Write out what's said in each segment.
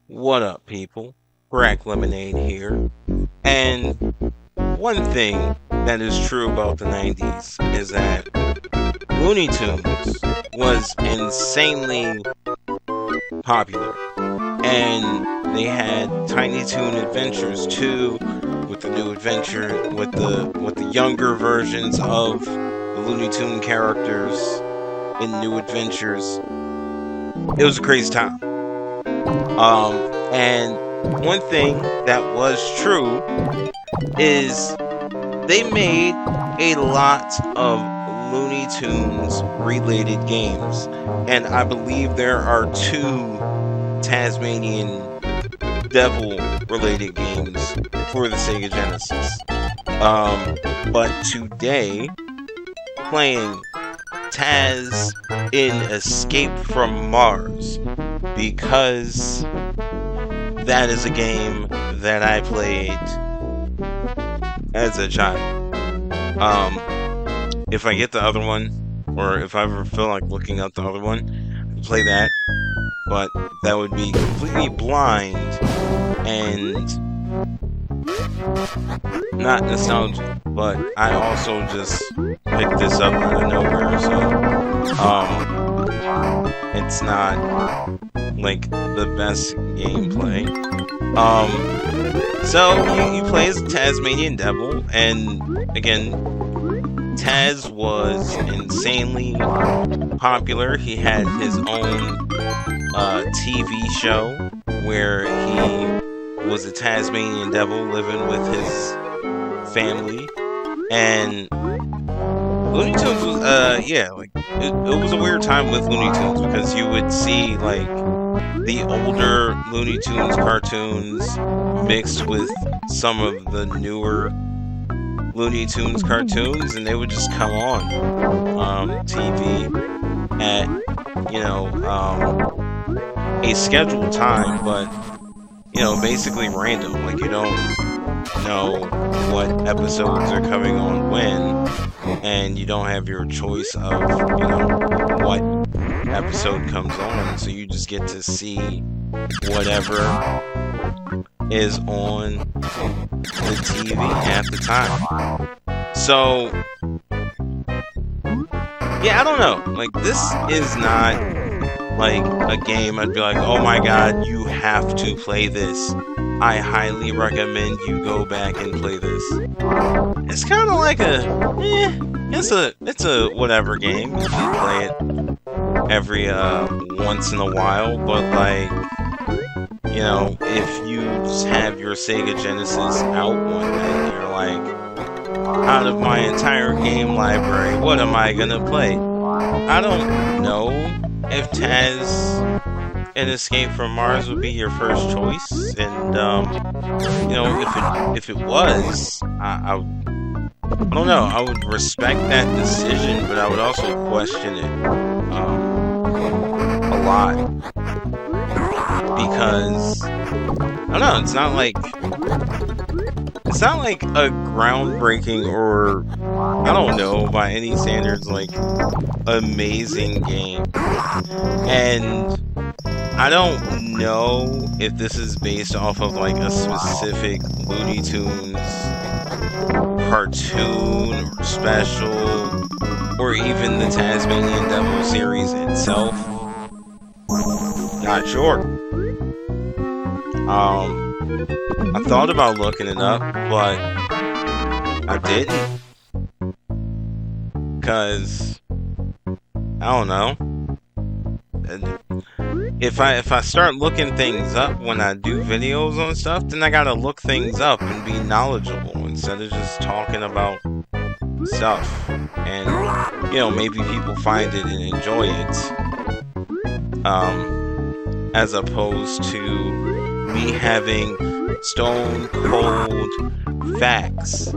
What up, people? Crack Lemonade here. And one thing that is true about the 90s is that Looney Tunes was insanely popular. And they had Tiny Toon Adventures 2 with the new adventure with the younger versions of the Looney Tune characters in New Adventures. It was a crazy time. And one thing that was true is they made a lot of Looney Tunes related games, and I believe there are 2 Tasmanian Devil related games for the Sega Genesis. But today, playing Taz in Escape from Mars, because that is a game that I played as a child. If I get the other one, or if I ever feel like looking up the other one, I'd play that. But that would be completely blind and not nostalgic. But I also just picked this up out of nowhere, so it's not like the best gameplay. So you play as Tasmanian Devil, and again, Taz was insanely popular. He had his own TV show where he was a Tasmanian Devil living with his family, and Looney Tunes was it was a weird time with Looney Tunes, because you would see like the older Looney Tunes cartoons mixed with some of the newer Looney Tunes cartoons, and they would just come on TV at a scheduled time, but basically random. Like, you don't know what episodes are coming on when, and you don't have your choice of what episode comes on, so you just get to see whatever is on the TV at the time. So yeah, I don't know, like, this is not like a game I'd be like, oh my god, you have to play this. I highly recommend you go back and play this. It's kind of like it's a whatever game. You can play it every once in a while, but like, if you just have your Sega Genesis out one day, you're like, out of my entire game library, what am I gonna play? I don't know if Taz and Escape from Mars would be your first choice, and if it was, I don't know, I would respect that decision, but I would also question it a lot, because I don't know, it's not like a groundbreaking, or I don't know, by any standards, like, amazing game. And I don't know if this is based off of like a specific Looney Tunes cartoon or special, or even the Tasmanian Devil series itself. Not sure. I thought about looking it up, but I didn't, because I don't know. If I start looking things up when I do videos on stuff, then I gotta look things up and be knowledgeable instead of just talking about stuff. And maybe people find it and enjoy it, as opposed to me having stone cold facts.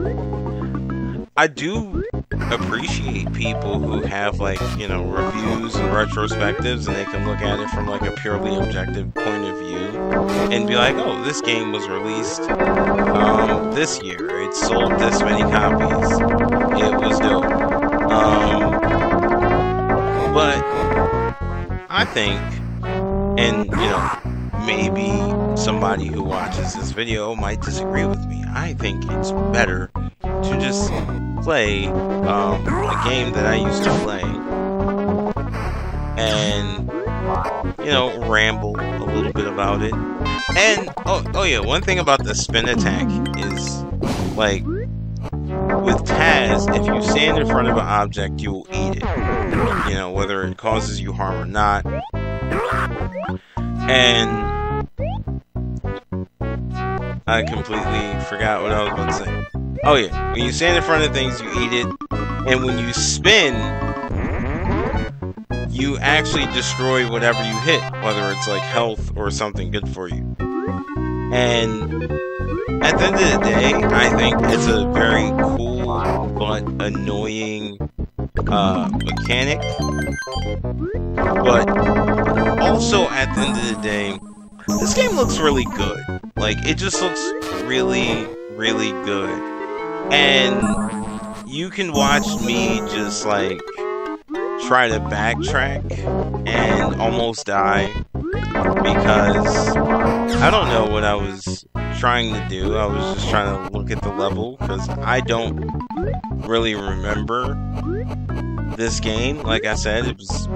I do appreciate people who have reviews and retrospectives, and they can look at it from like a purely objective point of view and be like, oh, this game was released this year, it sold this many copies, it was dope. But I think, and maybe somebody who watches this video might disagree with me. I think it's better to just play a game that I used to play and, you know, ramble a little bit about it. And, oh yeah, one thing about the spin attack is, like, with Taz, if you stand in front of an object, you will eat it. You know, whether it causes you harm or not. And I completely forgot what I was about to say. Oh yeah, when you stand in front of things, you eat it. And when you spin, you actually destroy whatever you hit, whether it's like health or something good for you. And at the end of the day, I think it's a very cool but annoying mechanic. But also at the end of the day, this game looks really good. Like, it just looks really, really good. And you can watch me just like try to backtrack and almost die because I don't know what I was trying to do. I was just trying to look at the level because I don't really remember this game. Like I said, it was,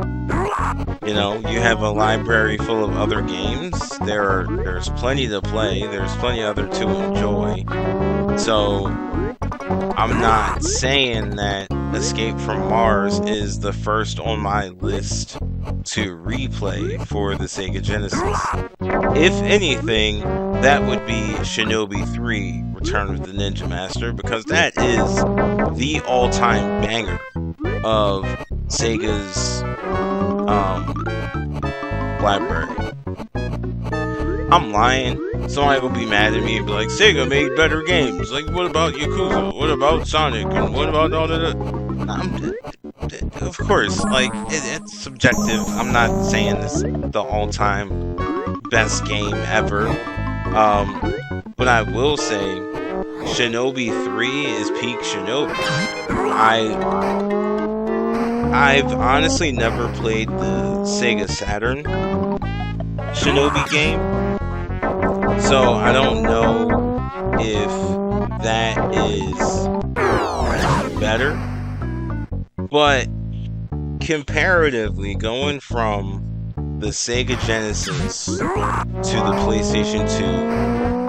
you know, you have a library full of other games. There's plenty to play. There's plenty other to enjoy. So I'm not saying that Escape from Mars is the first on my list to replay for the Sega Genesis. If anything, that would be Shinobi 3 Return of the Ninja Master, because that is the all-time banger of Sega's library. I'm lying. Somebody will be mad at me and be like, Sega made better games. Like, what about Yakuza? What about Sonic? And what about all of that? Of course, like, it's subjective. I'm not saying this is the all-time best game ever. But I will say, Shinobi 3 is peak Shinobi. I've honestly never played the Sega Saturn Shinobi game, so I don't know if that is better. But comparatively, going from the Sega Genesis to the PlayStation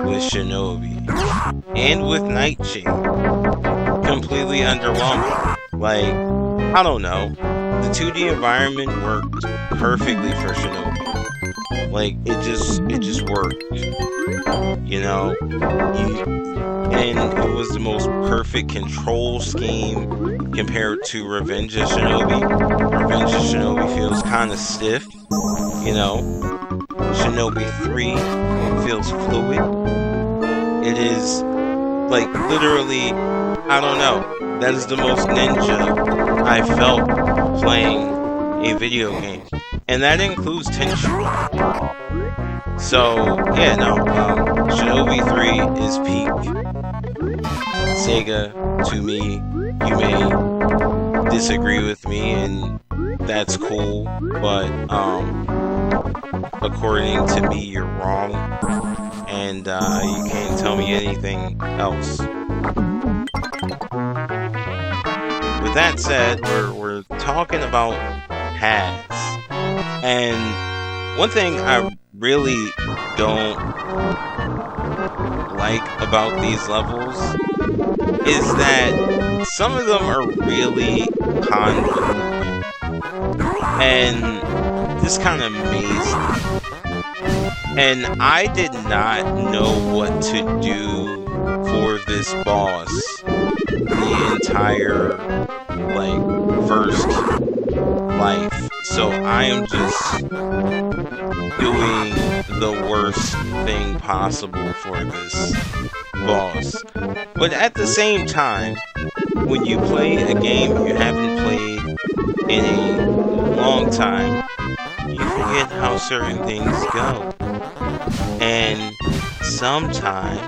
2 with Shinobi and with Nightshade, completely underwhelming. Like, I don't know. The 2D environment worked perfectly for Shinobi. Like, it just worked. You know? And it was the most perfect control scheme compared to Revenge of Shinobi. Revenge of Shinobi feels kind of stiff. You know? Shinobi 3 feels fluid. It is, like, literally, I don't know. That is the most ninja I felt playing a video game. And that includes Tenchu. So, yeah, no, Shinobi 3 is peak Sega to me. You may disagree with me, and that's cool, but, according to me, you're wrong, and, you can't tell me anything else. With that said, we're talking about paths, and one thing I really don't like about these levels is that some of them are really convoluted and just kind of mazy. And I did not know what to do for this boss the entire, like, first life. So I am just doing the worst thing possible for this boss. But at the same time, when you play a game you haven't played in a long time, you forget how certain things go. And sometimes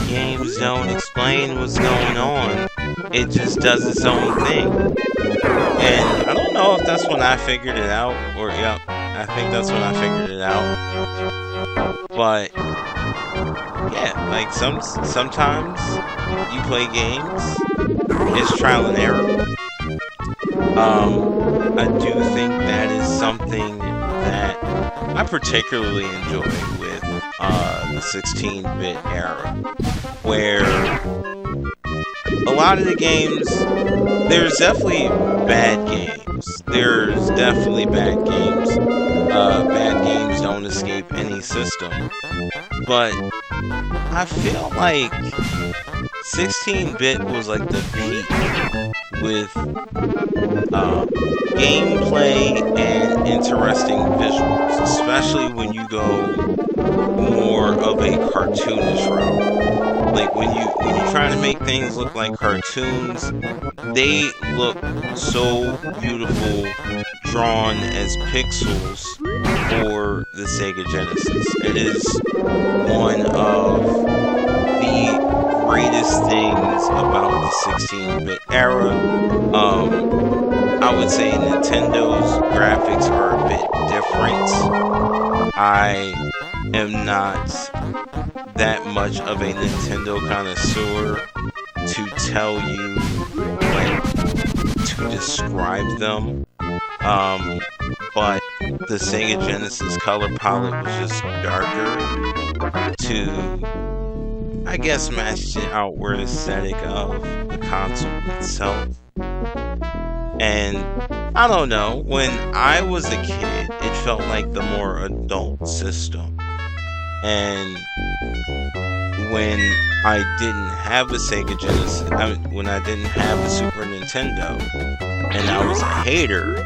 games don't explain what's going on. It just does its own thing. And I don't know if that's when I figured it out, or yeah, I think that's when I figured it out. But yeah, like sometimes you play games, it's trial and error. I do think that is something that I particularly enjoy with the 16-bit era, where a lot of the games, there's definitely bad games. There's definitely bad games. Bad games don't escape any system. But I feel like 16-bit was like the peak with gameplay and interesting visuals, especially when you go more of a cartoonish route. Like when you're trying to make things look like cartoons, they look so beautiful drawn as pixels for the Sega Genesis. It is one of the greatest things about the 16-bit era. I would say Nintendo's graphics are a bit different. I am not that much of a Nintendo connoisseur to tell you, like, to describe them. But the Sega Genesis color palette was just darker to, I guess, match the outward aesthetic of the console itself. And I don't know, when I was a kid, it felt like the more adult system. And when I didn't have a Sega Genesis, when I didn't have a Super Nintendo, and I was a hater,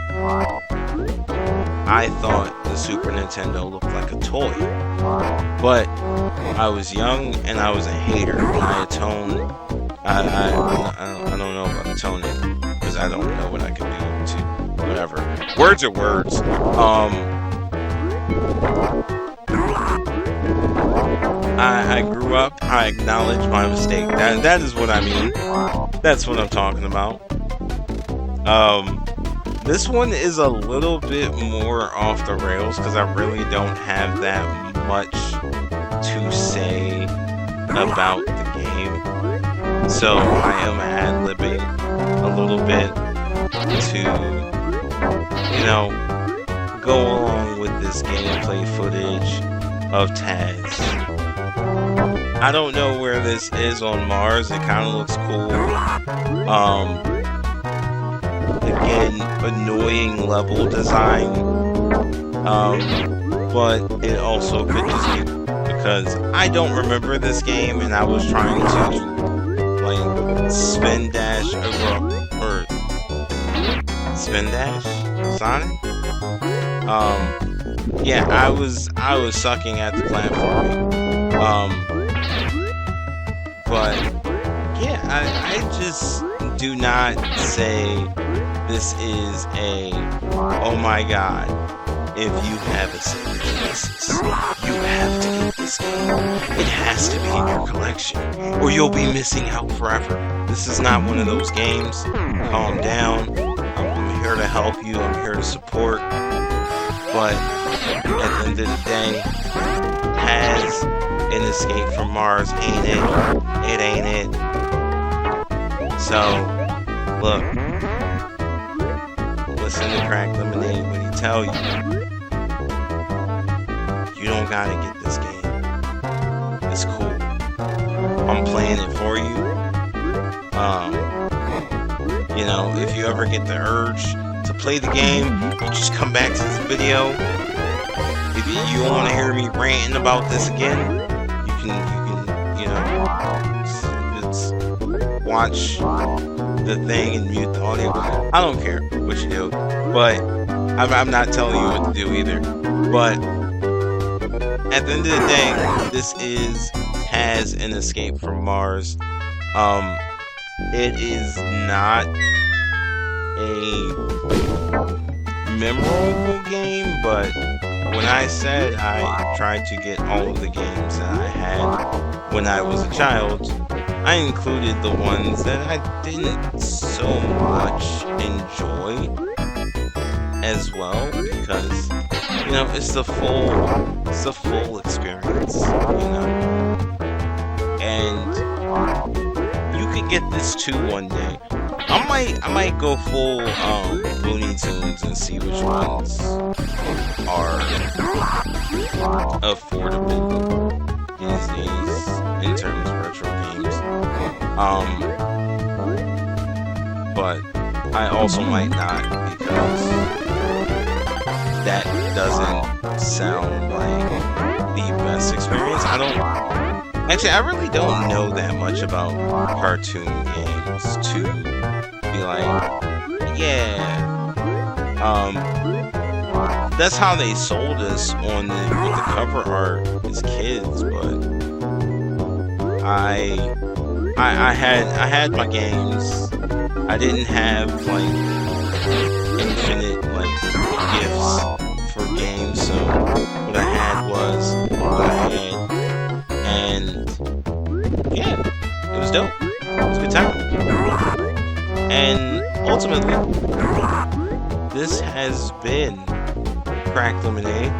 I thought the Super Nintendo looked like a toy. But I was young and I was a hater, and I atoned. I don't know about atoning, because I don't know what I can do to whatever. Words are words. I grew up, I acknowledged my mistake. That is what I mean. That's what I'm talking about. This one is a little bit more off the rails because I really don't have that much to say about the game. So I am ad-libbing a little bit to, go along with this gameplay footage of Taz. I don't know where this is on Mars. It kind of looks cool. Again, annoying level design. But it also could just be because I don't remember this game and I was trying to like spin dash or spin dash Sonic. Yeah, I was sucking at the platforming. But yeah, I just do not say this is a, oh my god, if you have a Sega Genesis, you have to get this game. It has to be in your collection, or you'll be missing out forever. This is not one of those games. Calm down. I'm here to help you. I'm here to support. But at the end of the day, has an Escape from Mars, ain't it? It ain't it. So, look. Listen to Crack Lemonade when he tell you, you don't gotta get this game. It's cool. I'm playing it for you. If you ever get the urge to play the game, you just come back to this video. If you don't want to hear me ranting about this again, you can just watch the thing and mute the audio. I don't care what you do, but I'm not telling you what to do either. But at the end of the day, this has an Escape from Mars. It is not a memorable game, but when I said I tried to get all of the games that I had when I was a child, I included the ones that I didn't so much enjoy as well, because it's the full experience, and you could get this too one day. I might go full Looney Tunes and see which ones are affordable these days in terms of retro games. But I also might not, because that doesn't sound like the best experience. I really don't know that much about cartoon games to be like, yeah. That's how they sold us with the cover art as kids, but I had my games. I didn't have like infinite like gifts for games, so what I had was what I had, and yeah, it was dope. It was a good time. And ultimately, this has been Crack Lemonade.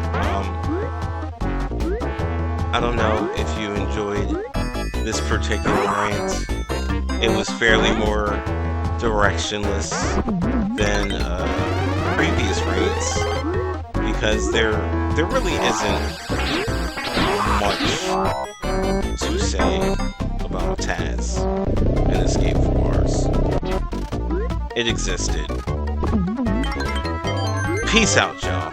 I don't know if you enjoyed this particular rant. It was fairly more directionless than previous rants, because there really isn't much to say about Taz and Escape from Mars. It existed. Peace out, y'all.